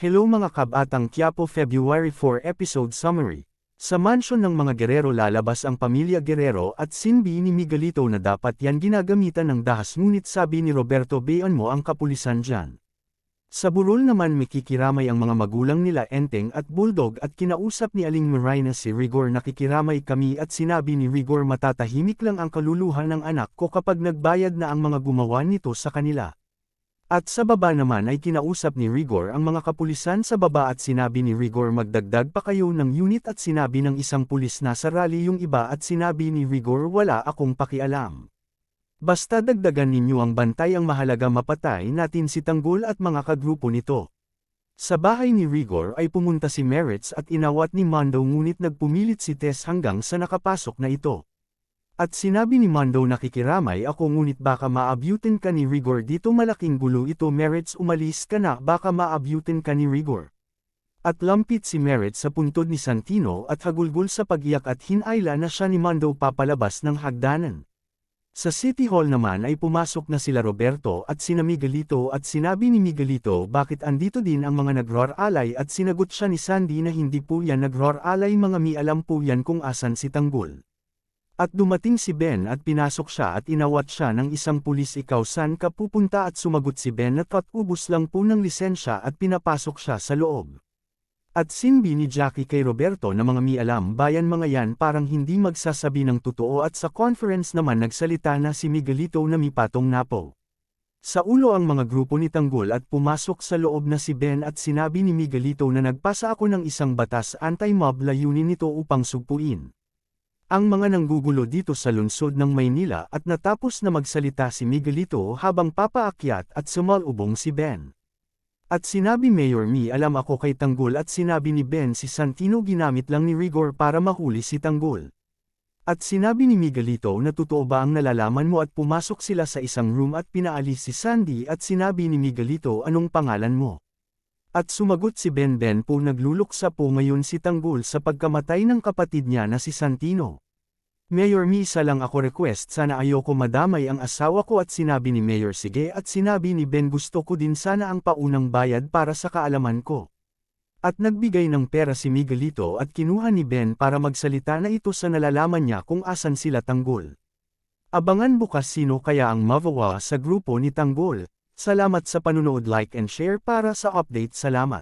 Hello mga kabatang Quiapo February 4 episode summary. Sa mansyon ng mga Guerrero lalabas ang pamilya Guerrero at sinbi ni Miguelito na dapat yan ginagamitan ng dahas ngunit sabi ni Roberto bayan mo ang kapulisan dyan. Sa burol naman mikikiramay ang mga magulang nila Enteng at Bulldog at kinausap ni Aling Miray na si Rigor nakikiramay kami at sinabi ni Rigor matatahimik lang ang kaluluha ng anak ko kapag nagbayad na ang mga gumawa nito sa kanila. At sa baba naman ay kinausap ni Rigor ang mga kapulisan sa baba at sinabi ni Rigor magdagdag pa kayo ng unit at sinabi ng isang pulis na sa rally yung iba at sinabi ni Rigor wala akong pakialam. Basta dagdagan ninyo ang bantay ang mahalaga mapatay natin si Tanggol at mga kagrupo nito. Sa bahay ni Rigor ay pumunta si Merits at inawat ni Mando ngunit nagpumilit si Tess hanggang sa nakapasok na ito. At sinabi ni Mando nakikiramay ako ngunit baka maabutin ka ni Rigor dito malaking gulo ito Merits umalis ka na baka maabutin ka ni Rigor. At lampit si Merits sa puntod ni Santino at hagulgol sa pagiyak at hinayla na siya ni Mando papalabas ng hagdanan. Sa City Hall naman ay pumasok na sila Roberto at sina Miguelito at sinabi ni Miguelito bakit andito din ang mga nagro-alay at sinagot siya ni Sandy na hindi po yan nagro-alay mga alam po yan kung asan si Tanggol. At dumating si Ben at pinasok siya at inawat siya ng isang pulis ikaw saan ka pupunta at sumagot si Ben at ubus lang po ng lisensya at pinapasok siya sa loob. At sinbi ni Jackie kay Roberto na mga alam bayan mga yan parang hindi magsasabi ng totoo at sa conference naman nagsalita na si Miguelito na mipatong napo. Sa ulo ang mga grupo ni Tanggol at pumasok sa loob na si Ben at sinabi ni Miguelito na nagpasa ako ng isang batas anti-mob layunin nito upang sugpuin ang mga nanggugulo dito sa lungsod ng Maynila at natapos na magsalita si Miguelito habang papaakyat at sumalubong si Ben. At sinabi Mayor Mi alam ako kay Tanggol at sinabi ni Ben si Santino ginamit lang ni Rigor para mahuli si Tanggol. At sinabi ni Miguelito na totoo ba ang nalalaman mo at pumasok sila sa isang room at pinaalis si Sandy at sinabi ni Miguelito anong pangalan mo. At sumagot si Ben po nagluluksa po ngayon si Tanggol sa pagkamatay ng kapatid niya na si Santino. Mayor Mi isa lang ako request sana ayoko madamay ang asawa ko at sinabi ni Mayor sige at sinabi ni Ben gusto ko din sana ang paunang bayad para sa kaalaman ko. At nagbigay ng pera si Miguelito at kinuha ni Ben para magsalita na ito sa nalalaman niya kung asan sila Tanggol. Abangan bukas sino kaya ang mawawa sa grupo ni Tanggol. Salamat sa panunood like and share para sa update salamat.